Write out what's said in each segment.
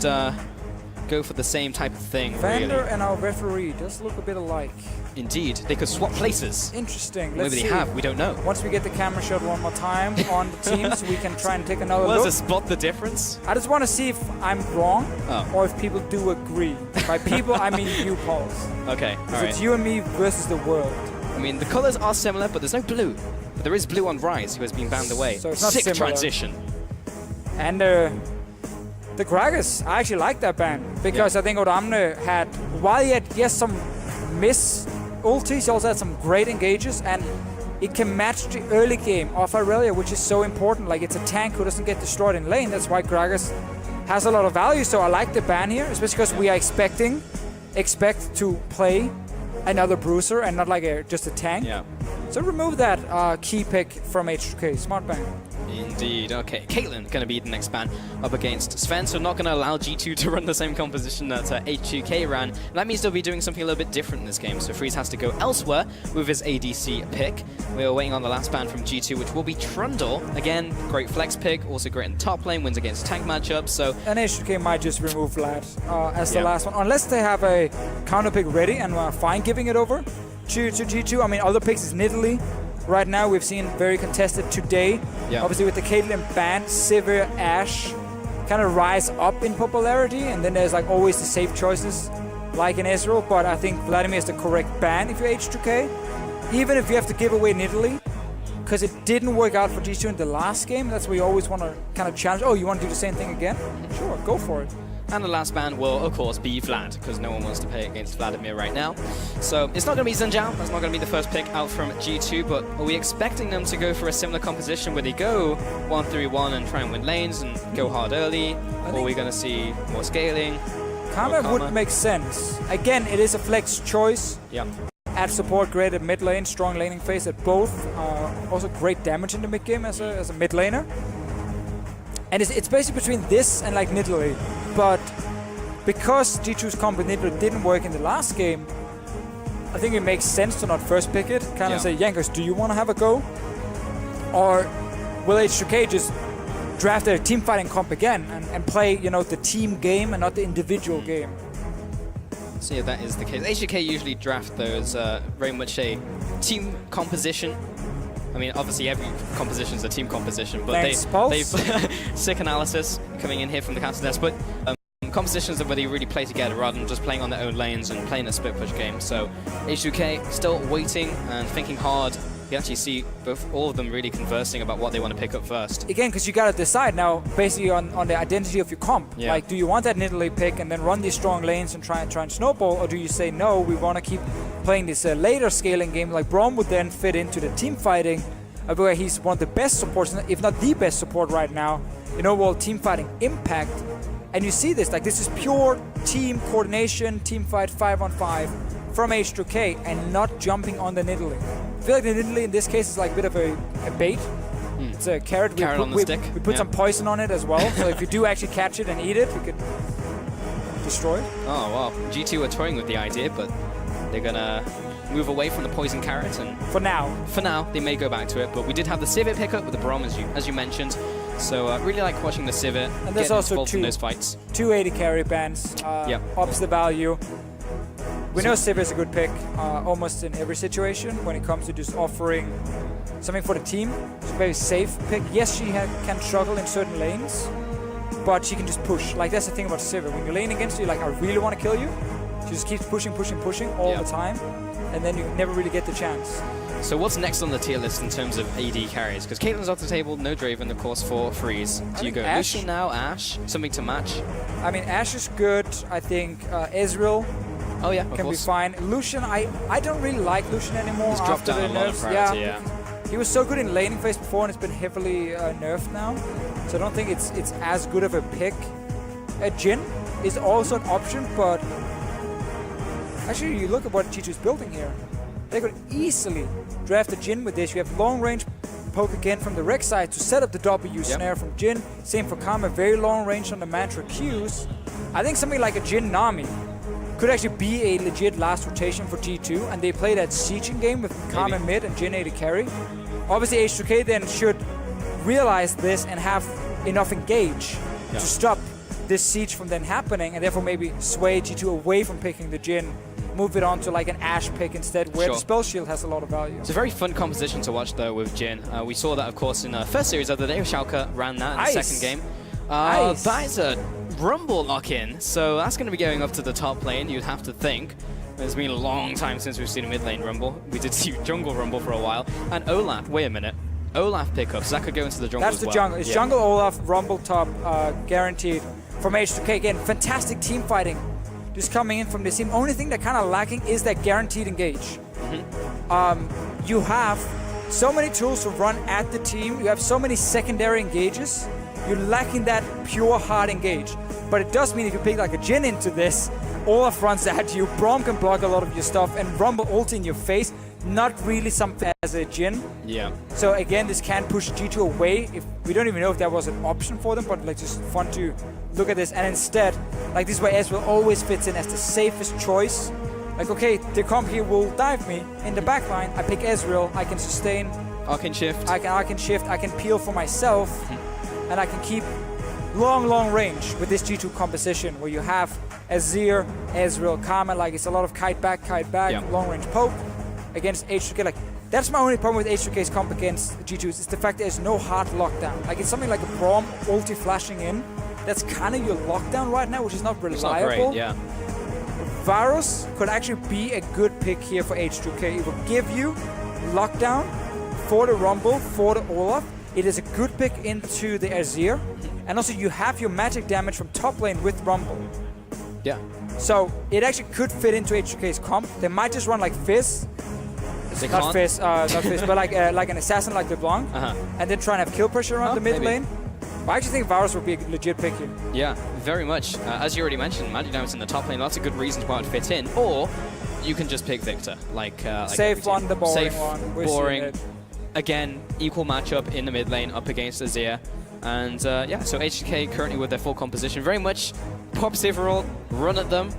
just go for the same type of thing. Vander really. and our referee does look a bit alike. Indeed, they could swap places. Interesting. Maybe they have, we don't know. Once we get the camera shot one more time on the teams, we can try and take another look. look. To spot the difference? I just want to see if I'm wrong or if people do agree. By people, I mean you, Pauls. Okay, alright. It's you and me versus the world. I mean, the colors are similar, but there's no blue. But there is blue on Ryze, who has been banned away. So it's not Sick similar. transition. And the Gragas, I actually like that ban because I think Odoamme had, while he had some miss ultis, he also had some great engages, and it can match the early game of Irelia, which is so important. Like, it's a tank who doesn't get destroyed in lane. That's why Gragas has a lot of value. So I like the ban here, especially because we are expect to play another bruiser and not like just a tank. Yeah. So remove that key pick from H2K. Smart ban. Indeed. Okay, Caitlyn going to be the next ban up against Zven, so not going to allow G2 to run the same composition that H2K ran. And that means they'll be doing something a little bit different in this game, so Fizz has to go elsewhere with his ADC pick. We're waiting on the last ban from G2, which will be Trundle. Again, great flex pick, also great in the top lane, wins against tank matchups, so... And H2K might just remove Vlad as the last one, unless they have a counter pick ready and are fine giving it over to G2. I mean, other picks is Nidalee. Right now, we've seen very contested today. Yeah. Obviously, with the Caitlyn ban, Sivir, Ashe kind of rise up in popularity, and then there's like always the safe choices, like in Ezreal. But I think Vladimir is the correct ban if you're H2K, even if you have to give away Nidalee, because it didn't work out for G2 in the last game. That's where you always want to kind of challenge. Oh, you want to do the same thing again? Sure, go for it. And the last ban will, of course, be Vlad, because no one wants to play against Vladimir right now. So it's not going to be Zhenjiao. That's not going to be the first pick out from G2, but are we expecting them to go for a similar composition where they go 1-3-1 and try and win lanes and go hard early? Or are we going to see more scaling? Karma would make sense. Again, it is a flex choice. Yeah. Add support great at mid lane, strong laning phase at both. Also great damage in the mid game as a mid laner. And it's basically between this and like Nidalee. But because G2's comp with Nidalee didn't work in the last game, I think it makes sense to not first pick it. Kind of say, Jankos, do you want to have a go? Or will H2K just draft a team fighting comp again and play, you know, the team game and not the individual game? So yeah, that is the case. H2K usually draft those very much a team composition. I mean, obviously every composition is a team composition, but they've sick analysis coming in here from the counter desk. But compositions where they really play together rather than just playing on their own lanes and playing a split push game. So H2K still waiting and thinking hard. You actually see all of them really conversing about what they want to pick up first. Again, because you got to decide now, basically on the identity of your comp. Yeah. Like, do you want that Nidalee pick and then run these strong lanes and try and snowball, or do you say no? We want to keep playing this later scaling game. Like Braum would then fit into the team fighting, where he's one of the best supports, if not the best support right now in overall team fighting impact. And you see this, like this is pure team coordination, team fight 5-on-5 from H2K, and not jumping on the Nidalee. I feel like the Nidalee in this case is like a bit of a bait. It's a carrot. On the stick. We put some poison on it as well, so if you do actually catch it and eat it, you could destroy it. Oh wow, G2 are toying with the idea, but they're gonna move away from the poison carrot, and for now they may go back to it. But we did have the Sivir pickup with the Braum, as you mentioned. So really like watching the Sivir. And there's also in those fights. 280 carry bans. Ups the value. We know Sivir is a good pick almost in every situation when it comes to just offering something for the team. It's a very safe pick. Yes, she can struggle in certain lanes, but she can just push. Like, that's the thing about Sivir. When you're laning against you, like, I really want to kill you. She just keeps pushing all the time, and then you never really get the chance. So what's next on the tier list in terms of AD carries? Because Caitlyn's off the table, no Draven, of course, for Fizz. Do you go Lucian now, Ashe? Something to match? I mean, Ashe is good. I think Ezreal can be fine. Lucian, I don't really like Lucian anymore. He's dropped down a lot of priority, He was so good in laning phase before, and it's been heavily nerfed now. So I don't think it's as good of a pick. Jhin is also an option, but actually, you look at what G2 is building here. They could easily draft a Jhin with this. You have long range poke again from the Rek'Sai to set up the W snare from Jhin. Same for Karma, very long range on the Mantra Qs. I think something like a Jhin Nami could actually be a legit last rotation for G2, and they play that sieging game with Karma mid and Jhin AD carry. Obviously, H2K then should realize this and have enough engage to stop this siege from then happening, and therefore maybe sway G2 away from picking the Jhin, move it on to like an Ashe pick instead, where the spell shield has a lot of value. It's a very fun composition to watch though with Jhin. We saw that of course in the first series of the day. Schalke ran that in the second game. That is a Rumble lock-in, so that's going to be going up to the top lane, you'd have to think. It's been a long time since we've seen a mid lane Rumble. We did see jungle Rumble for a while. And Olaf, wait a minute. Olaf pickups, that could go into the jungle as well. That's the jungle. It's jungle Olaf, Rumble top, guaranteed from H2K. Again, fantastic team fighting. Just coming in from this team. Only thing that kind of lacking is that guaranteed engage. You have so many tools to run at the team. You have so many secondary engages. You're lacking that pure hard engage. But it does mean if you pick like a Jhin into this, Olaf runs at you, Braum can block a lot of your stuff, and Rumble ult in your face. Not really something as a Jhin. Yeah. So again, this can push G2 away. If we don't even know if that was an option for them, but like just fun to look at this. And instead, like this is where Ezreal always fits in as the safest choice. Like, okay, the comp here will dive me in the backline. I pick Ezreal, I can sustain. I can shift. I can shift, I can peel for myself, and I can keep long range with this G2 composition where you have Azir, Ezreal, Karma, like it's a lot of kite back, long range poke against H2K. Like that's my only problem with H2K's comp against G2 is the fact there's no hard lockdown. Like it's something like a Braum ulti flashing in. That's kind of your lockdown right now, which is not reliable. It's not great, yeah. Varus could actually be a good pick here for H2K. It will give you lockdown for the Rumble, for the Olaf. It is a good pick into the Azir. And also you have your magic damage from top lane with Rumble. Yeah. So it actually could fit into H2K's comp. They might just run like Fizz. Not Fizz, but like an assassin like LeBlanc. And then try and have kill pressure around the mid lane. But I actually think Varus would be a legit pick here. Yeah, very much. As you already mentioned, magic damage in the top lane, lots of good reasons why it would fit in. Or you can just pick Viktor. Safe one, the boring one. Boring. Again, equal matchup in the mid lane up against Azir. And yeah, so H2K currently with their full composition, very much pop Sivir, run at them.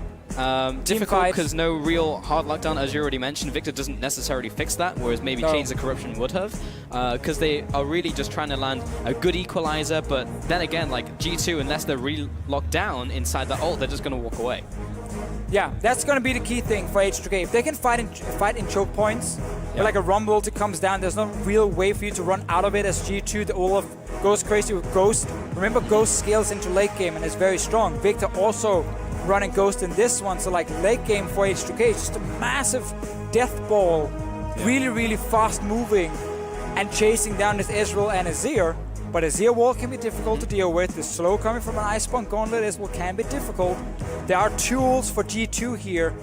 Difficult because no real hard lockdown, as you already mentioned. Viktor doesn't necessarily fix that, whereas maybe Chains of Corruption would have, because they are really just trying to land a good equalizer. But then again, like G2, unless they're really locked down inside the ult, they're just going to walk away. Yeah, that's going to be the key thing for H2K. If they can fight in choke points, like a Rumble ult comes down, there's no real way for you to run out of it as G2. The Olaf goes crazy with Ghost. Remember, Ghost scales into late game and is very strong. Viktor also running Ghost in this one, so like late game for H2K is just a massive death ball, really fast moving and chasing down this Ezreal and Azir. But Azir wall can be difficult to deal with. The slow coming from an Iceborne Gauntlet Ezreal can be difficult. There are tools for G2 here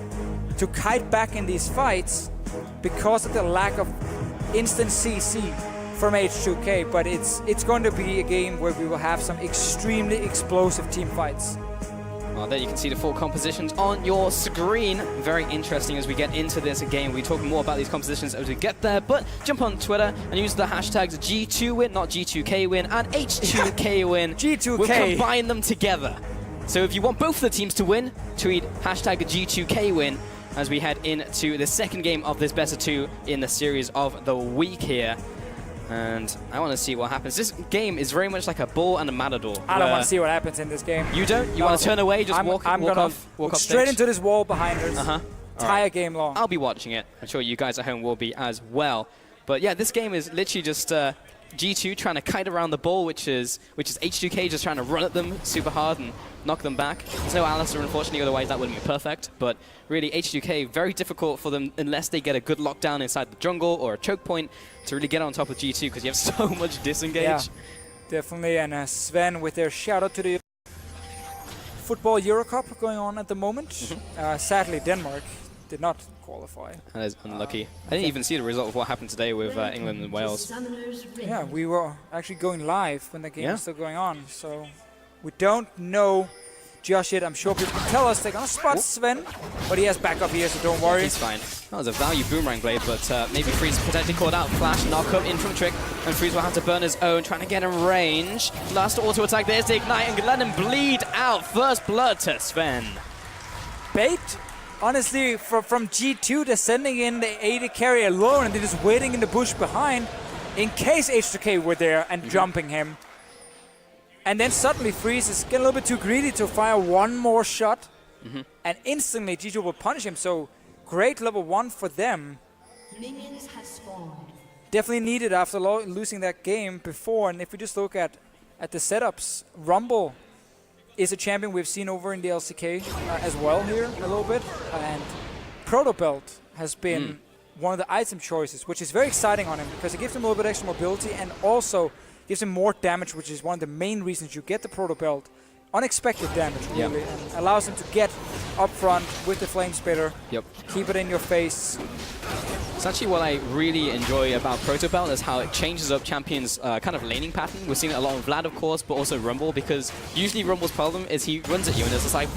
to kite back in these fights because of the lack of instant CC from H2K, but it's going to be a game where we will have some extremely explosive team fights. Well, there you can see the full compositions on your screen. Very interesting as we get into this game. We'll talk more about these compositions as we get there, but jump on Twitter and use the hashtags G2win, not G2KWin, and H2KWin. G2K. We'll combine them together. So if you want both of the teams to win, tweet hashtag G2KWin as we head into the second game of this best of two in the series of the week here. And I want to see what happens. This game is very much like a bull and a matador. I don't want to see what happens in this game. You don't? You want to turn away, just walk off straight into this wall behind us. Entire game long. I'll be watching it. I'm sure you guys at home will be as well. But yeah, this game is literally just G2 trying to kite around the ball, which is H2K just trying to run at them super hard and knock them back. There's no Alistair, unfortunately, otherwise that would have been perfect. But really, H2K, very difficult for them unless they get a good lockdown inside the jungle or a choke point to really get on top of G2, because you have so much disengage. Yeah, definitely. And Zven with their shout out to the Football Euro Cup going on at the moment. Sadly, Denmark did not qualify. That is unlucky. I didn't even see the result of what happened today with England and Wales. Yeah, we were actually going live when the game was still going on, so we don't know just yet. I'm sure people can tell us. They're going to spot Zven, but he has backup here, so don't worry. He's fine. That was a value boomerang blade, but maybe Freeze potentially caught out. Flash, knock-up in from Trick, and Freeze will have to burn his own, trying to get in range. Last auto-attack, there's the Ignite, and let him bleed out. First blood to Zven. Bait? Honestly, from G2, they're sending in the AD carry alone, and they're just waiting in the bush behind in case H2K were there and jumping him. And then suddenly Fizz is getting a little bit too greedy to fire one more shot. And instantly G2 will punish him. So great level 1 for them. Minions have spawned. Definitely needed after losing that game before. And if we just look at the setups, Rumble is a champion we've seen over in the LCK as well here a little bit. And Proto Belt has been one of the item choices, which is very exciting on him because it gives him a little bit extra mobility and also gives him more damage, which is one of the main reasons you get the Proto Belt. Unexpected damage, really, and allows him to get up front with the Flame Spitter, keep it in your face. It's actually what I really enjoy about Proto Belt is how it changes up champions' kind of laning pattern. We're seeing it a lot with Vlad, of course, but also Rumble, because usually Rumble's problem is he runs at you and it's just like,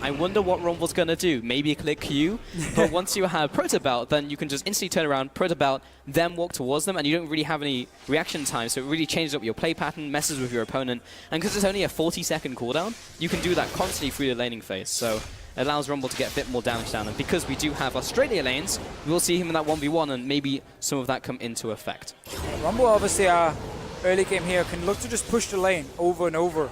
I wonder what Rumble's going to do. Maybe click Q. But once you have Proto Belt, then you can just instantly turn around, Proto Belt, then walk towards them, and you don't really have any reaction time, so it really changes up your play pattern, messes with your opponent. And because it's only a 40-second cooldown, you can do that constantly through the laning phase. So it allows Rumble to get a bit more damage down. And because we do have Australia lanes, we'll see him in that 1v1 and maybe some of that come into effect. Rumble obviously early game here can look to just push the lane over and over.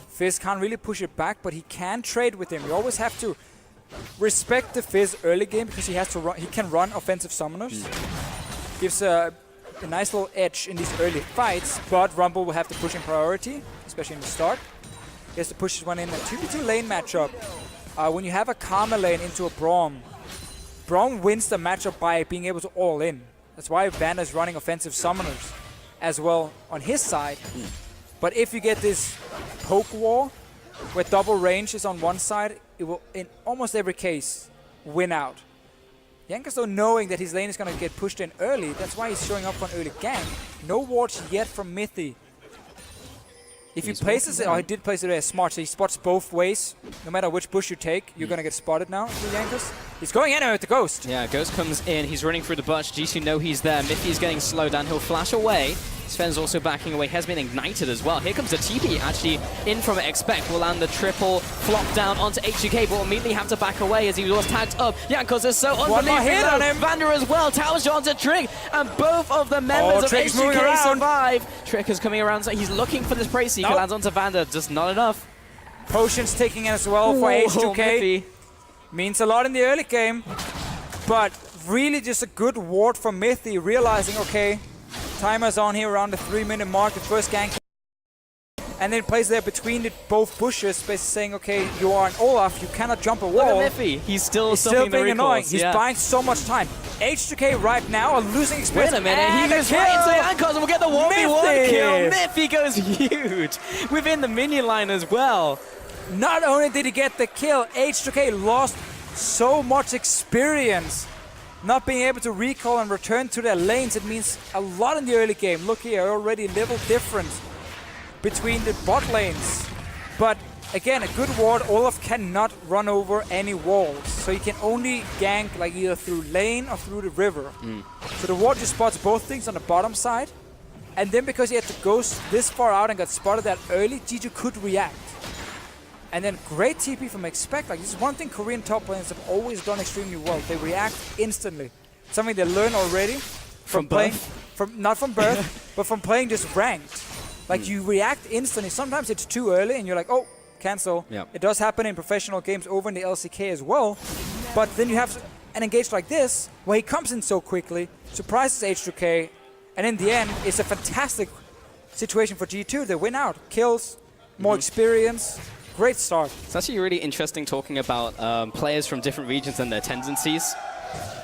Fizz can't really push it back, but he can trade with him. You always have to respect the Fizz early game because he has to run. He can run offensive summoners. Gives a nice little edge in these early fights, but Rumble will have to push in priority, especially in the start. He has to push this one in a 2v2 lane matchup. When you have a Karma lane into a Braum, Braum wins the matchup by being able to all in. That's why Vander is running offensive summoners as well on his side. But if you get this poke war, where double range is on one side, it will, in almost every case, win out. Jankos, though, knowing that his lane is going to get pushed in early, that's why he's showing up for an early gank. No wards yet from mithy. If he places it, he did place it as smart, so he spots both ways. No matter which bush you take, you're going to get spotted now through Jankos. He's going anyway with the Ghost. Yeah, Ghost comes in, he's running through the bush. G2 know he's there. mithy's getting slowed down, he'll flash away. Zven's also backing away, has been ignited as well. Here comes the TP actually in from Expect. Will land the triple flop down onto H2K, but will immediately have to back away as he was tagged up. Jankos is so unbelievable. On him. Vander as well, tower shot onto Trick, and both of the members of H2K survive. Trick is coming around, so he's looking for this praise seeker, lands onto Vander, just not enough. Potions taking as well for H2K. Mithy. Means a lot in the early game, but really just a good ward from mithy, realizing, okay, timer's on here around the 3-minute mark, the first gank. And then plays there between both bushes, basically saying, okay, you are an Olaf, you cannot jump a wall. Look at mithy, he's still being annoying. He's buying so much time. H2K right now are losing experience. Wait a minute, he goes right into Jankos and we'll get the 1v1 kill. mithy goes huge within the minion line as well. Not only did he get the kill, H2K lost so much experience. Not being able to recall and return to their lanes, it means a lot in the early game. Look here, already level difference between the bot lanes. But again, a good ward, Olaf cannot run over any walls. So he can only gank like either through lane or through the river. So the ward just spots both things on the bottom side. And then because he had to go this far out and got spotted that early, G2 could react. And then great TP from Expect. Like, this is one thing Korean top laners have always done extremely well. They react instantly. Something they learn already from playing, not from birth, but from playing just ranked. Like, you react instantly. Sometimes it's too early and you're like, oh, cancel. It does happen in professional games over in the LCK as well. But then you have an engage like this, where he comes in so quickly, surprises H2K, and in the end, it's a fantastic situation for G2. They win out. Kills, more experience. Great start. It's actually really interesting talking about players from different regions and their tendencies.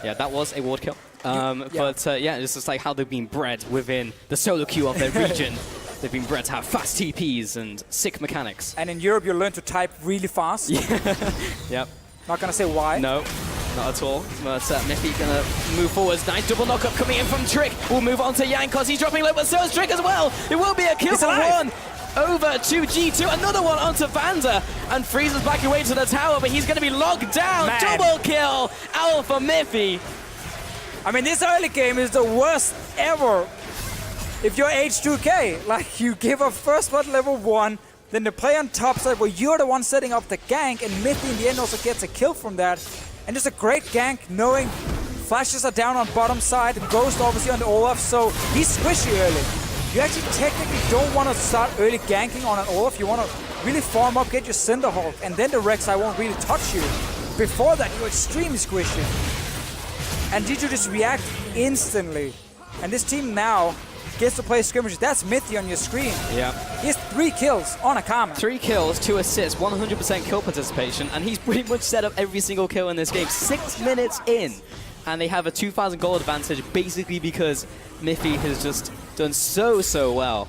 Yeah, that was a ward kill. But yeah, it's just like how they've been bred within the solo queue of their region. They've been bred to have fast TPs and sick mechanics. And in Europe, you learn to type really fast. Yep. Not gonna say why. No, not at all. But mithy gonna move forwards. Nice double knockup coming in from Trick. We'll move on to Jankos. He's dropping low, but so is Trick as well. It will be a kill for one. Over to G2, another one onto Vander, and Fizz is backing away to the tower, but he's going to be locked down. Double kill out for mithy. I mean, this early game is the worst ever. If you're H2K, like, you give up first blood level 1, then the play on top side where you're the one setting up the gank, and mithy in the end also gets a kill from that. And just a great gank, knowing flashes are down on bottom side, Ghost obviously on the Olaf, so he's squishy early. you actually technically don't want to start early ganking on an Olaf. You want to really farm up, get your Cinderhulk, and then the Rek'Sai won't really touch you. Before that, you're extremely squishy. And G2 just react instantly. And this team now gets to play skirmishes. That's Mithy on your screen. Yeah. He has 3 kills on a Karma. 3 kills, 2 assists, 100% kill participation, and he's pretty much set up every single kill in this game. 6 minutes in, and they have a 2,000 gold advantage basically because Mithy has just done so well.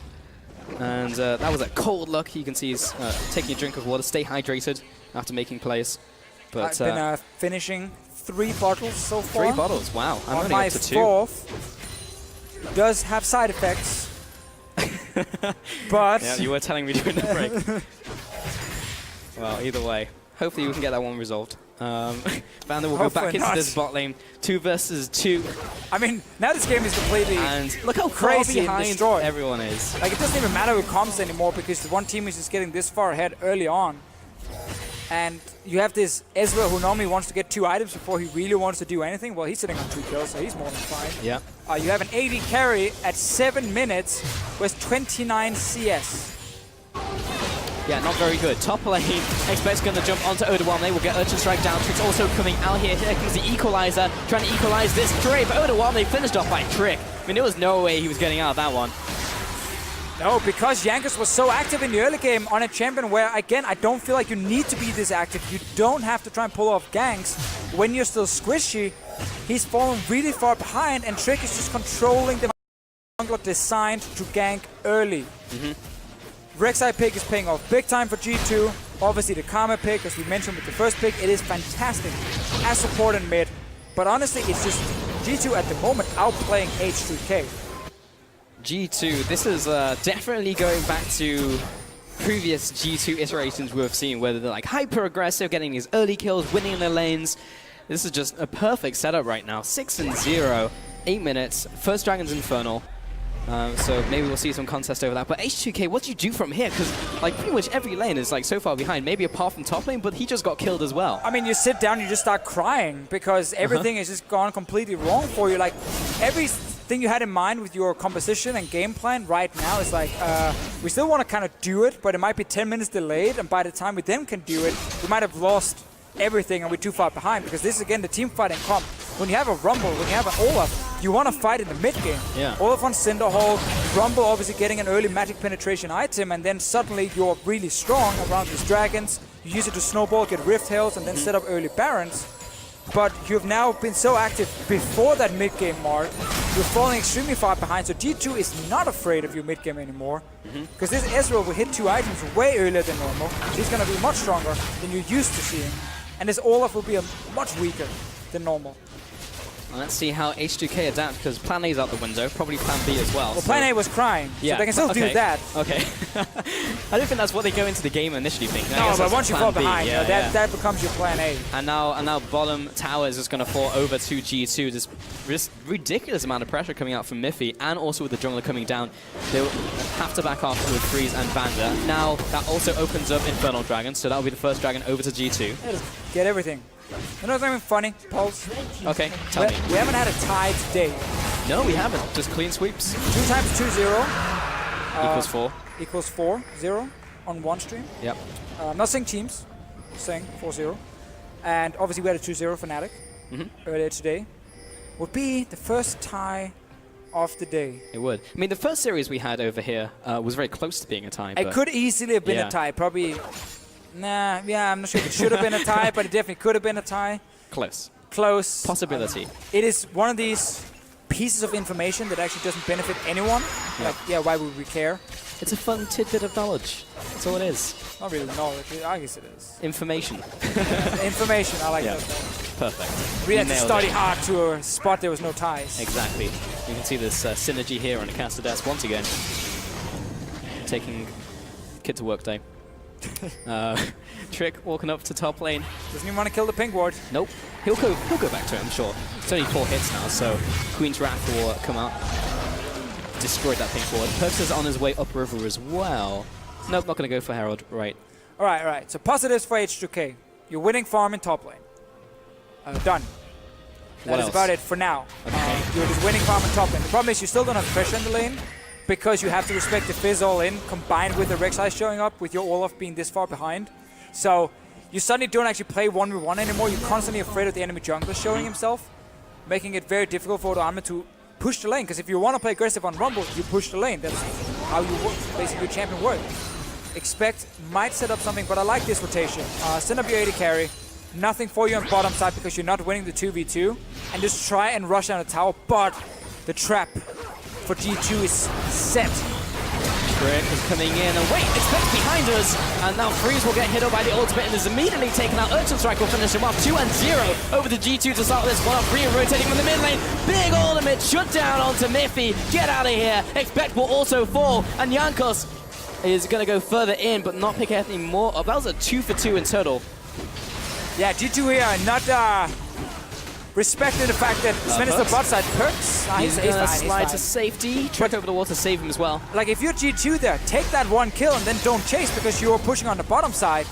And that was a cold look. You can see he's taking a drink of water, stay hydrated after making plays. But I've been finishing 3 bottles so far. 3 bottles, wow. I'm on only my up to 2. 4th does have side effects. But yeah, you were telling me during the break. Well, either way, hopefully we can get that one resolved. Vander will go back into this bot lane, 2 versus 2. I mean, now this game is completely and look how crazy far behind destroyed. Everyone is. Like, it doesn't even matter who comes anymore because the one team is just getting this far ahead early on. And you have this Ezreal who normally wants to get 2 items before he really wants to do anything. Well, he's sitting on 2 kills, so he's more than fine. Yeah. You have an AD carry at 7 minutes with 29 CS. Yeah, not very good. Top lane, Expect's going to jump onto Odoamme. They will get Urchin Strike down. Trick's also coming out here. Here comes the Equalizer, trying to equalize this trade. But Odoamme finished off by Trick. I mean, there was no way he was getting out of that one. No, because Jankos was so active in the early game on a champion where, again, I don't feel like you need to be this active. You don't have to try and pull off ganks when you're still squishy. He's fallen really far behind, and Trick is just controlling the jungler designed to gank early. Rek'Sai pick is paying off big time for G2. Obviously the Karma pick, as we mentioned with the first pick, it is fantastic as support and mid. But honestly, it's just G2 at the moment outplaying H2K. G2, this is definitely going back to previous G2 iterations we've seen, where they're like hyper-aggressive, getting these early kills, winning their lanes. This is just a perfect setup right now. 6-0, 8 minutes, first Dragon's Infernal. So maybe we'll see some contest over that. But H2K, what do you do from here? Because like pretty much every lane is like so far behind, maybe apart from top lane, but he just got killed as well. I mean, you sit down, you just start crying because everything is just gone completely wrong for you. Like everything you had in mind with your composition and game plan right now is like, we still want to kind of do it, but it might be 10 minutes delayed. And by the time we then can do it, we might have lost everything and we're too far behind, because this is again the team fighting comp. When you have a Rumble, when you have an Olaf, you want to fight in the mid game. Yeah. Olaf on Cinderhulk, Rumble obviously getting an early magic penetration item, and then suddenly you're really strong around these dragons. You use it to snowball, get Rift Hills, and then set up early Barons. But you've now been so active before that mid game mark, you're falling extremely far behind. So G2 is not afraid of your mid game anymore, because this Ezreal will hit 2 items way earlier than normal. He's going to be much stronger than you're used to seeing. And this Olaf will be much weaker than normal. Let's see how H2K adapt, because Plan A is out the window, probably Plan B as well. Well, Plan A was crying, yeah, so they can still do that. Okay. I don't think that's what they go into the game initially thinking. No, but once you fall behind, yeah, that becomes your Plan A. And now bottom tower is just going to fall over to G2. This ridiculous amount of pressure coming out from mithy, and also with the jungler coming down, they'll have to back off with Freeze and Vander. Now that also opens up Infernal Dragon, so that'll be the first dragon over to G2. Get everything. You know something funny, Pulse? Okay, tell me. We haven't had a tie today. No, we haven't. Just clean sweeps. 2 times 2-0. Equals 4. Equals 4-0 on one stream. Yep. I'm not saying teams, saying 4-0. And obviously we had a 2-0 Fnatic earlier today. Would be the first tie of the day. It would. I mean, the first series we had over here was very close to being a tie. It could easily have been a tie. Probably... Nah, yeah, I'm not sure if it should have been a tie, but it definitely could have been a tie. Close. Close. Possibility. It is one of these pieces of information that actually doesn't benefit anyone. Yeah. Like, yeah, why would we care? It's a fun tidbit of knowledge. That's all it is. Not really knowledge, I guess it is. Information. Information, I like that. Perfect. We had to study hard to spot there was no ties. Exactly. You can see this synergy here on the caster desk once again. Taking kid to work day. Trick walking up to top lane. Doesn't even want to kill the pink ward. Nope. He'll go back to it, I'm sure. It's only 4 hits now, so Queen's Wrath will come out. Destroyed that pink ward. Perkz is on his way upriver as well. Nope, not going to go for Herald. Right. Alright. So positives for H2K. You're winning farm in top lane. Done. That is about it for now. Okay. You're just winning farm in top lane. The problem is you still don't have pressure in the lane. because you have to respect the Fizz all in, combined with the Rek'Sai showing up, with your Olaf being this far behind. So you suddenly don't actually play 1v1 anymore. You're constantly afraid of the enemy jungler showing himself, making it very difficult for Odoamme to push the lane. Because if you want to play aggressive on Rumble, you push the lane. That's how you work, basically your champion work. Expect might set up something, but I like this rotation. Send up your AD carry. Nothing for you on bottom side because you're not winning the 2v2. And just try and rush down the tower, but the trap for G2 is set. Trick is coming in, and wait, expect behind us, and now Freeze will get hit up by the ultimate and is immediately taken out. Urchin Strike will finish him off, 2-0 over to G2 to start this one. Free rotating from the mid lane, big ultimate shut down onto mithy. Get out of here. Expect will also fall, and Jankos is going to go further in, but not pick anything more up. That was a 2-for-2 in total. Yeah, G2 here not respecting the fact that Zven is the bot side. Perkz, he's gonna slide to safety. Trick over the wall to save him as well. Like if you're G2 there, take that one kill and then don't chase because you were pushing on the bottom side.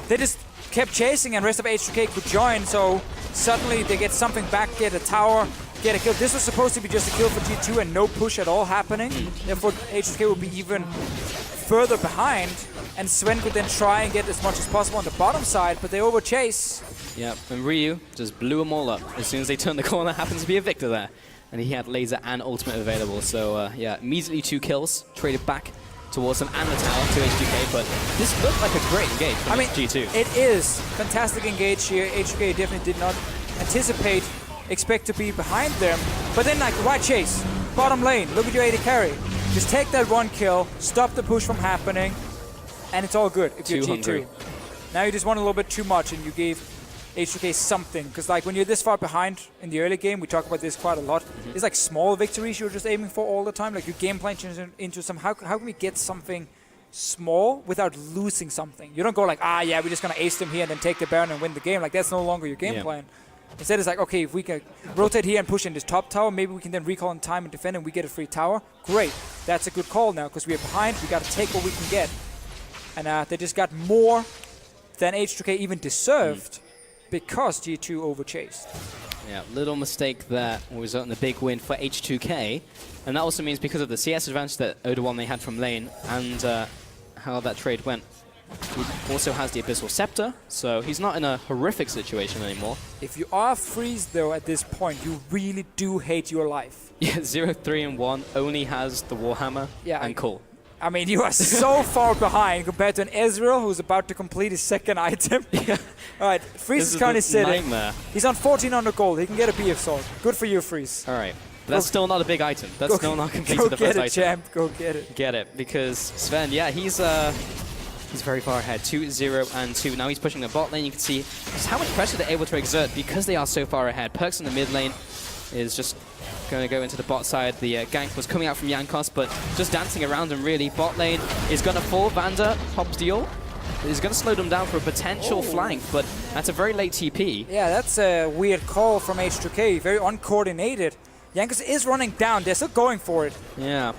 They just kept chasing and rest of H2K could join, so suddenly they get something back, get a tower, get a kill. This was supposed to be just a kill for G2 and no push at all happening. Therefore H2K would be even further behind, and Zven could then try and get as much as possible on the bottom side, but they overchase. Yeah, and Ryu just blew them all up. As soon as they turned the corner, happens to be a Viktor there. And he had laser and ultimate available, so yeah, immediately 2 kills, traded back towards him and the tower to H2K, but this looked like a great engage for G2. It is fantastic engage here. H2K definitely did not anticipate, expect to be behind them, but then like, why chase? Bottom lane, look at your AD carry. Just take that one kill, stop the push from happening, and it's all good if you're G2. Hungry. Now you just want a little bit too much and you gave H2K something, because like when you're this far behind in the early game, we talk about this quite a lot, it's like small victories you're just aiming for all the time, like your game plan changes into some, how can we get something small without losing something? You don't go like, yeah, we're just gonna ace them here and then take the Baron and win the game, like that's no longer your game plan. Instead it's like, okay, if we can rotate here and push in this top tower, maybe we can then recall in time and defend and we get a free tower. Great, that's a good call now, because we are behind, we gotta take what we can get. And they just got more than H2K even deserved, because G2 overchased. Yeah, little mistake there will result in a big win for H2K. And that also means because of the CS advantage that Odoamme had from lane and how that trade went. He also has the Abyssal Scepter, so he's not in a horrific situation anymore. If you are Freeze though at this point, you really do hate your life. Yeah, 0-3-1, only has the Warhammer and Cole. I mean, you are so far behind compared to an Ezreal who's about to complete his second item. Alright, Freeze is currently sitting. Nightmare. He's on 1400 gold. He can get a BF sword. Good for you, Freeze. Alright, but that's still not a big item. That's still not completed the first item. Go get it, champ. Go get it. Get it, because Zven, yeah, he's very far ahead. 2-0-2. Now he's pushing the bot lane. You can see just how much pressure they're able to exert because they are so far ahead. Perkz in the mid lane is just going to go into the bot side. The gank was coming out from Jankos, but just dancing around him really. Bot lane is going to fall. Vander pops the ult. He's going to slow them down for a potential flank, but that's a very late TP. Yeah, that's a weird call from H2K. Very uncoordinated. Jankos is running down. They're still going for it. Yeah.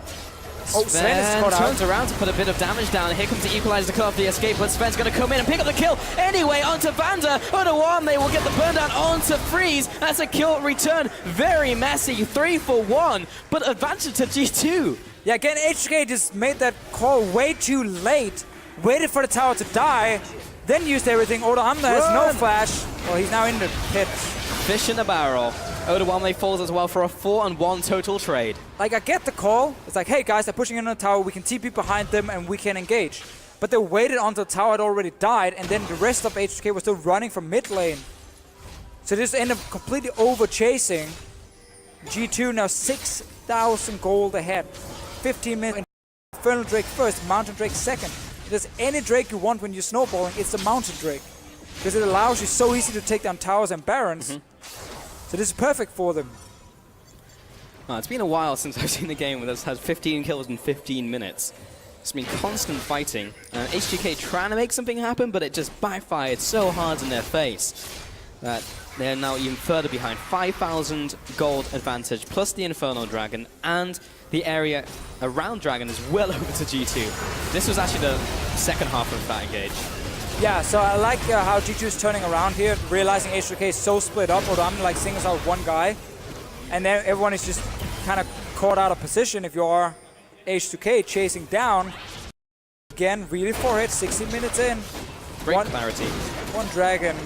Zven turns around to put a bit of damage down. Here comes the equalizer to cut off the escape, but Sven's going to come in and pick up the kill anyway onto Vander. Odoamme will get the burn down onto Freeze. That's a kill return. Very messy. 3 for 1, but advantage to G2. Yeah, again, H2K just made that call way too late. Waited for the tower to die, then used everything. Odoamme has no flash. Well, he's now in the pit. Fish in the barrel. Odoamme falls as well for a 4-1 total trade. Like, I get the call. It's like, hey guys, they're pushing in on the tower. We can TP behind them and we can engage. But they waited until the tower had already died, and then the rest of H2K was still running from mid lane. So this ended up completely over chasing. G2 now 6,000 gold ahead. 15 minutes. Infernal Drake first, Mountain Drake second. If there's any Drake you want when you're snowballing, it's the Mountain Drake. Because it allows you so easy to take down towers and barons. So this is perfect for them. Oh, it's been a while since I've seen a game that's had 15 kills in 15 minutes. It's been constant fighting. H2K trying to make something happen, but it just backfired so hard in their face that they're now even further behind. 5,000 gold advantage, plus the Infernal Dragon, and the area around Dragon is well over to G2. This was actually the second half of that engage. Yeah, so I like how G2 is turning around here, realizing H2K is so split up, Odoamme like singles out one guy, and then everyone is just kind of caught out of position if you are H2K chasing down. Again, really 4 hits, 60 minutes in. Great clarity. One dragon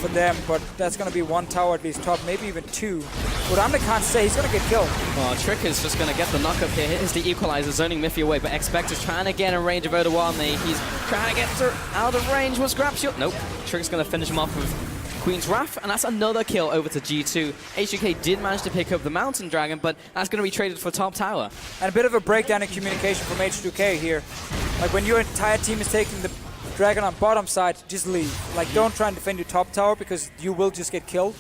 for them, but that's going to be 1 tower at least top, maybe even 2. Odoamme can't stay, he's going to get killed. Well, Trick is just going to get the knock up here. Here's the equalizer, zoning mithy away, but Expect is trying to get in range of Odoamme. He's trying to get out of range. Was grab shield? Nope. Trick's going to finish him off with Queen's Wrath, and that's another kill over to G2. H2K did manage to pick up the Mountain Dragon, but that's going to be traded for top tower. And a bit of a breakdown in communication from H2K here. Like when your entire team is taking the Dragon on bottom side, just leave. Like don't try and defend your top tower because you will just get killed.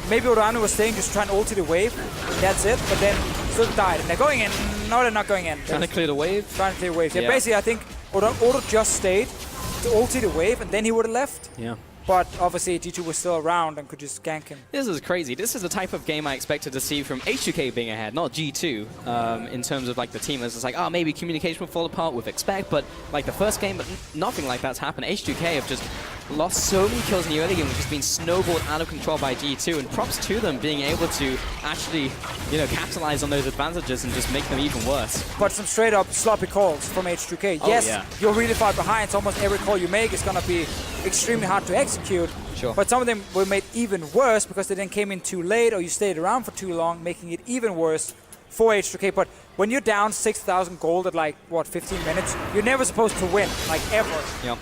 Maybe Odoamme was staying, just trying to ulti the wave. That's it, but then still died. And they're going in. No, they're not going in. Trying to clear the wave? Trying to clear waves. Yeah, basically I think Odo just stayed to ulti the wave and then he would have left. Yeah. But obviously G2 was still around and could just gank him. This is crazy. This is the type of game I expected to see from H2K being ahead, not G2, in terms of like the team. It's like, oh, maybe communication will fall apart with Expect, but like the first game, but nothing like that's happened. H2K have just lost so many kills in the early game, which has been snowballed out of control by G2, and props to them being able to actually, you know, capitalize on those advantages and just make them even worse. But some straight up sloppy calls from H2K. Oh, yes, yeah. You're really far behind, so almost every call you make is going to be extremely hard to execute. Sure. But some of them were made even worse because they then came in too late or you stayed around for too long, making it even worse for H2K. But when you're down 6,000 gold at like, what, 15 minutes, you're never supposed to win, like ever. Yep.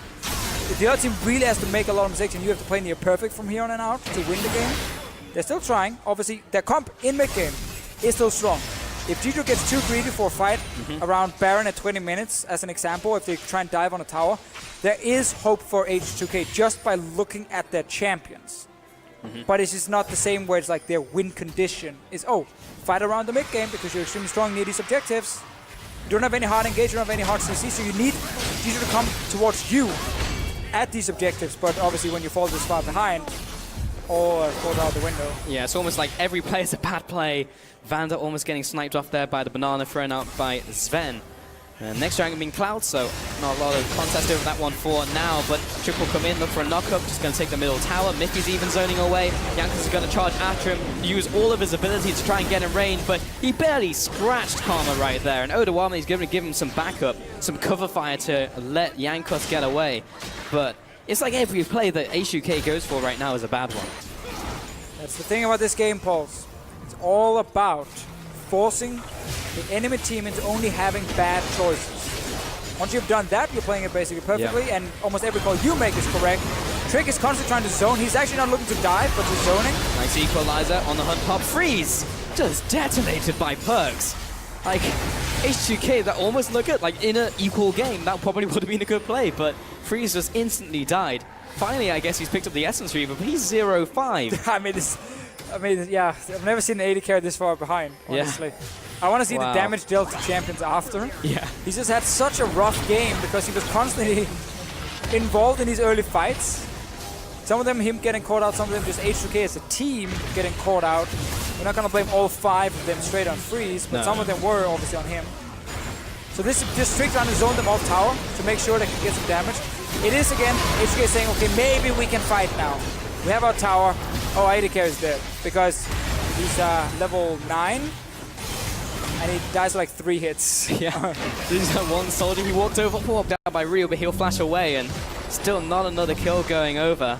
The other team really has to make a lot of mistakes and you have to play near perfect from here on and out to win the game. They're still trying. Obviously, their comp in mid-game is still strong. If G2 gets too greedy for a fight around Baron at 20 minutes, as an example, if they try and dive on a tower, there is hope for H2K just by looking at their champions. But it's just not the same where it's like their win condition is, oh, fight around the mid-game because you're extremely strong near these objectives. You don't have any hard engage, you don't have any hard CC, so you need G2 to come towards you at these objectives. But obviously when you fall this far behind, or falls out the window. Yeah, it's almost like every play is a bad play. Vander almost getting sniped off there by the banana thrown out by Zven. Next dragon being Cloud, so not a lot of contest over that one for now, but Trick will come in, look for a knock-up, just going to take the middle tower. Mithy's even zoning away. Jankos is going to charge after him, use all of his ability to try and get in range, but he barely scratched Karma right there, and Odoamme is going to give him some backup, some cover fire to let Jankos get away. But it's like every play that H2K goes for right now is a bad one. That's the thing about this game, Pulse. It's all about forcing the enemy team into only having bad choices. Once you've done that, you're playing it basically perfectly, and almost every call you make is correct. Trick is constantly trying to zone. He's actually not looking to dive, but he's zoning. Nice equalizer on the hunt pop. Freeze! Just detonated by Perkz. Like, H2K, that almost look at, like, in an equal game, that probably would have been a good play, but Freeze just instantly died. Finally, I guess he's picked up the Essence Reaver, but he's 0-5. I mean, yeah, I've never seen an AD carry this far behind, honestly. Yeah. I want to see the damage dealt to champions after. Yeah. He's just had such a rough game because he was constantly involved in these early fights. Some of them him getting caught out, some of them just H2K as a team getting caught out. We're not going to blame all 5 of them straight on Freeze, but some of them were obviously on him. So this is just strict trying to zone them off tower to make sure they can get some damage. It is again, H2K saying, okay, maybe we can fight now. We have our tower. Oh, AD carry is dead because he's level 9 and he dies like 3 hits. Yeah, there's one soldier he walked out by Ryu, but he'll flash away and still not another kill going over.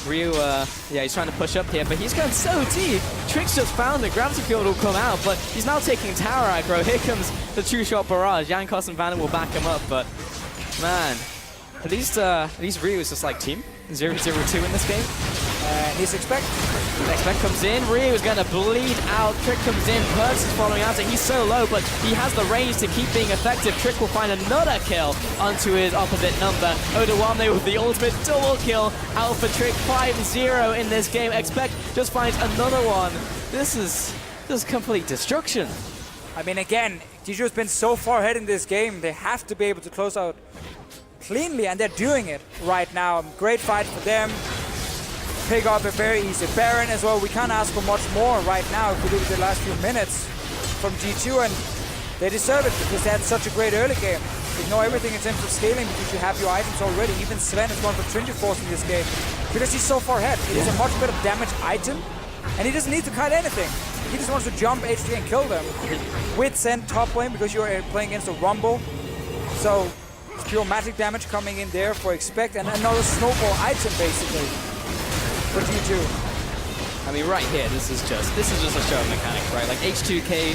Ryu, yeah, he's trying to push up here, but he's going so deep. Trick's just found it. Gravity Field will come out, but he's now taking tower aggro. Here comes the two-shot barrage. Jankos and Vander will back him up, but man, at least Ryu is just like team 0-0-2 in this game. And he's Expect. Expect comes in. Ryu is going to bleed out. Trick comes in. Perkz is following out. He's so low, but he has the range to keep being effective. Trick will find another kill onto his opposite number. Odoamme with the ultimate double kill out for Trick. 5-0 in this game. Expect just finds another one. This is complete destruction. I mean, again, G2 has been so far ahead in this game. They have to be able to close out cleanly, and they're doing it right now. Great fight for them. Pick up a very easy Baron as well. We can't ask for much more right now if we look at the last few minutes from G2, and they deserve it because they had such a great early game. Ignore everything in terms of scaling because you have your items already. Even Zven is going for Trundle Force in this game because he's so far ahead. It is a much better damage item, and he doesn't need to kite anything. He just wants to jump H2K and kill them. With Zen top lane because you're playing against a Rumble. So it's pure magic damage coming in there for Expect and another snowball item basically for G2. I mean, right here, this is just a show of mechanics, right? Like H2K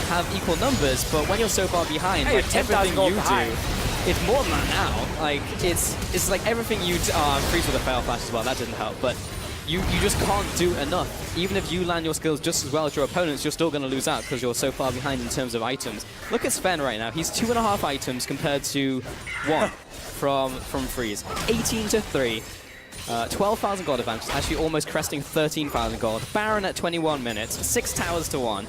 have equal numbers, but when you're so far behind, hey, like everything you behind. do, it's more than that now. Like it's like everything you do. Freeze with a fail flash as well. That didn't help, but you just can't do enough. Even if you land your skills just as well as your opponents, you're still going to lose out because you're so far behind in terms of items. Look at Zven right now. He's 2.5 items compared to 1 from Freeze. 18 to 3. 12,000 gold advantage, actually almost cresting 13,000 gold. Baron at 21 minutes, 6 towers to 1.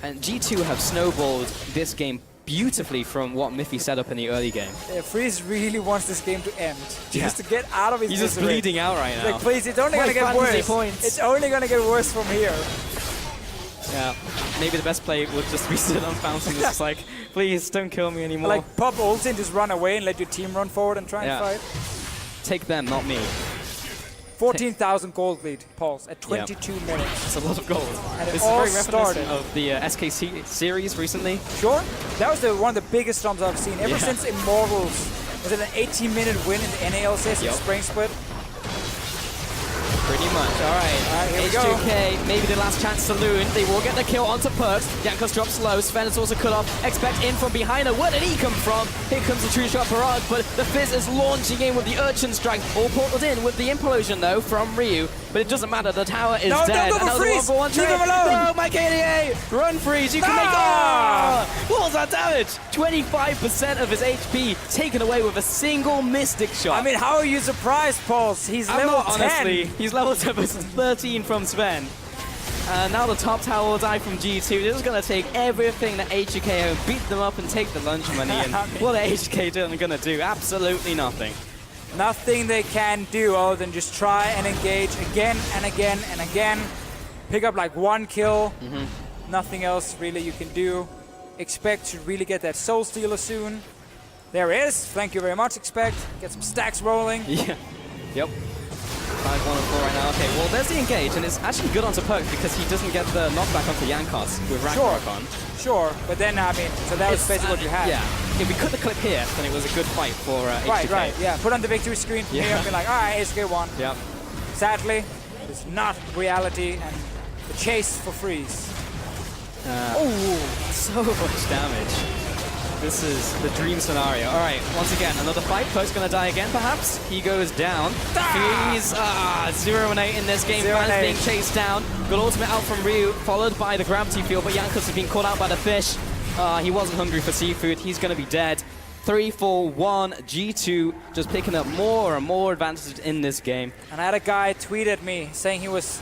And G2 have snowballed this game beautifully from what mithy set up in the early game. Yeah, Freeze really wants this game to end, just to get out of his He's just misery. bleeding out right now. Like, please, it's only going to get worse. Points. It's only going to get worse from here. Yeah, maybe the best play would just be sit on Fountain. It's just like, please don't kill me anymore. Like, pop ult and just run away and let your team run forward and try and fight. Take them, not me. 14,000 gold lead, Pulse, at 22 minutes. That's a lot of gold. And this it all is very started reminiscent of the SKC series recently. Sure. That was one of the biggest storms I've seen. Ever since Immortals, was it an 18-minute win in the NALCS in Spring Split? Pretty much. All right. H2K, maybe the last chance saloon. They will get the kill onto Perkz. Jankos drops low. Zven is also cut off. Expect in from behind her. Where did he come from? Here comes the true shot barrage, but the Fizz is launching in with the Urchin Strike. All portaled in with the implosion though from Ryu. But it doesn't matter. The tower is dead. No, go for Freeze! Leave him alone! No, my KDA! Run, Freeze! You can make... Oh! What was that damage? 25% of his HP taken away with a single Mystic shot. I mean, how are you surprised, Pulse? He's level 10. Honestly, he's level 10 versus 13 from Zven. Now the top tower will die from G2. This is going to take everything that H2K have, beat them up and take the lunch money. And what are H2K going to do? Absolutely nothing. Nothing they can do other than just try and engage again and again and again. Pick up like 1 kill. Nothing else really you can do. Expect to really get that Soul Stealer soon. There it is. Thank you very much, Expect. Get some stacks rolling. Yeah. Yep. 5, 1, and 4 right now. Okay, well, there's the engage, and it's actually good onto Perkz because he doesn't get the knockback onto Jankos with Ragnarok on. Sure, but then, I mean, so that was basically what you had. Yeah, if we cut the clip here, then it was a good fight for H2K. Right, yeah. Put on the victory screen from here and be like, all right, H2K won. Yep. Sadly, it's not reality, and the chase for Freeze. Oh, so much damage. This is the dream scenario. All right, once again, another fight. Perkz gonna die again, perhaps. He goes down. He's 0-8 in this game. Van's being chased down. Got ultimate out from Ryu, followed by the gravity field, but Jankos has been caught out by the fish. He wasn't hungry for seafood. He's gonna be dead. 3-4-1. G2 just picking up more and more advantages in this game. And I had a guy tweet at me saying he was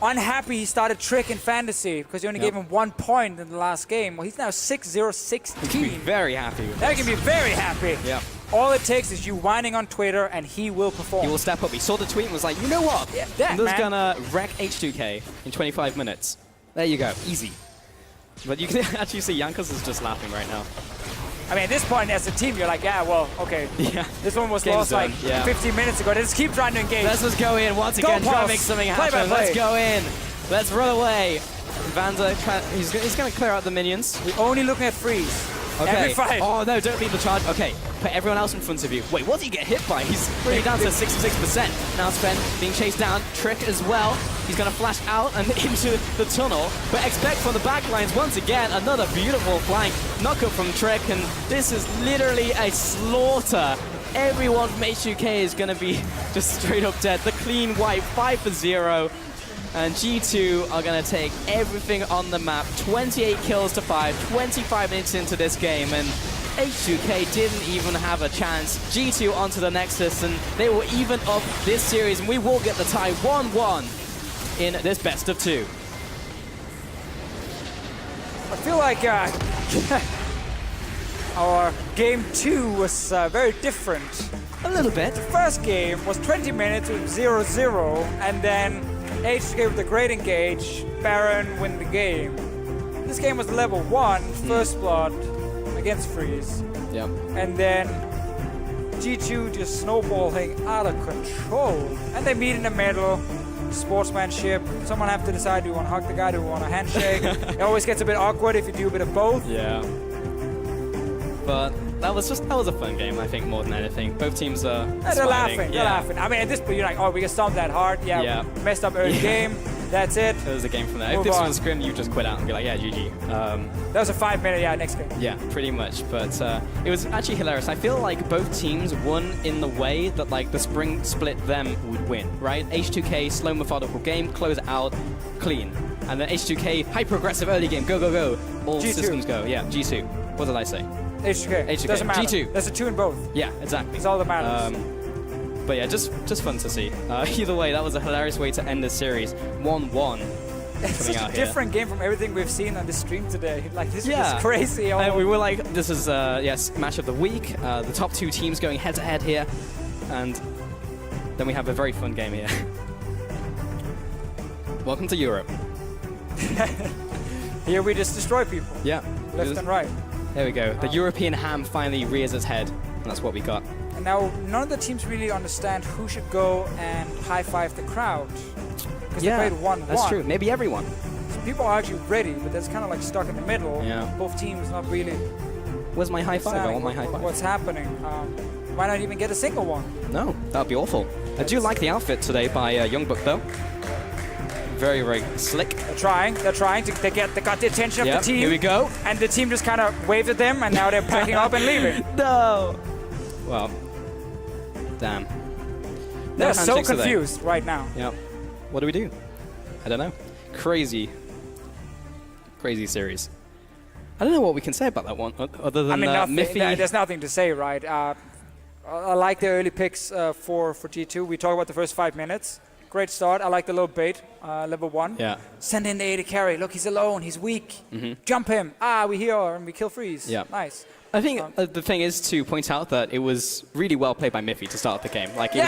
unhappy he started Trick in Fantasy because you only gave him 1 point in the last game. Well, he's now 6-0-16. He can be very happy with that. He can be very happy. Yeah. All it takes is you whining on Twitter and he will perform. He will step up. He saw the tweet and was like, you know what? Yeah, I'm just gonna wreck H2K in 25 minutes. There you go. Easy. But you can actually see Jankos is just laughing right now. I mean, at this point, as a team, you're like, yeah, well, okay. Yeah. This one was lost like 15 minutes ago. Let's keep trying to engage. Let's just go in once again, try to make something happen. Let's go in. Let's run away. Vander, he's going to clear out the minions. We're only looking at Freeze. Okay. Every fight. Oh, no, don't leave the charge. Okay, put everyone else in front of you. Wait, what did he get hit by? He's really down to 66%. Now Zven being chased down. Trick as well. He's going to flash out and into the tunnel. But Expect from the back lines once again. Another beautiful flank knockup from Trick. And this is literally a slaughter. Everyone from H2K is going to be just straight up dead. The clean wipe, 5-0. And G2 are going to take everything on the map. 28 kills to 5, 25 minutes into this game, and H2K didn't even have a chance. G2 onto the Nexus, and they will even up this series, and we will get the tie 1-1 in this best of 2. I feel like our game 2 was very different. A little bit. The first game was 20 minutes with 0-0, and then H2K with the great engage, Baron win the game. This game was level 1, first blood against Freeze. Yep. And then G2 just snowballing out of control. And they meet in the middle. sportsmanship. Someone have to decide, do you want to hug the guy, do you want a handshake? It always gets a bit awkward if you do a bit of both. Yeah. But that was a fun game, I think, more than anything. Both teams are they're laughing. They're laughing. I mean, at this point, you're like, oh, we get stomped that hard. Yeah. Messed up early game. That's it. It was a game from there. Move if this on. was a scrim, you just quit out and be like, yeah, GG. That was a 5-minute, next game. Yeah, pretty much. But it was actually hilarious. I feel like both teams won in the way that like the spring split them would win, right? H2K, slow methodical game, close it out, clean. And then H2K, hyper-aggressive early game, go, go, go. All G2. systems go. Yeah, G2. What did I say? H2K. H2K. Doesn't matter. G2. There's a 2 in both. Yeah, exactly. That's all that matters. But yeah, just fun to see. Either way, that was a hilarious way to end the series. 1-1. It's such a different game from everything we've seen on the stream today. Like, this Yeah. is crazy. We were like, this is, yes, match of the week. The top 2 teams going head-to-head here. And then we have a very fun game here. Welcome to Europe. Here we just destroy people. Yeah. Left and right. There we go. The European ham finally rears its head. And that's what we got. And now, none of the teams really understand who should go and high-five the crowd. Because they played 1-1. That's true. Maybe everyone. So people are actually ready, but that's kind of like stuck in the middle. Yeah. Both teams not really Where's my high five? I want my high five. what's happening. Why not even get a single one? No, that would be awful. I do like the outfit today by Youngbook, though. Very, very slick. They're trying. They got the attention of the team. Here we go. And the team just kind of waved at them, and now they're packing up and leaving. No. Well, damn. They're so confused right now. Yep. What do we do? I don't know. Crazy series. I don't know what we can say about that one, other than mithy. There's nothing to say, right? I like the early picks for G2. We talked about the first 5 minutes. Great start. I like the little bait, level 1. Yeah. Send in the AD carry. Look, he's alone. He's weak. Jump him. We hear and we kill freeze. Yeah. Nice. I think the thing is to point out that it was really well played by mithy to start the game. Like, mithy.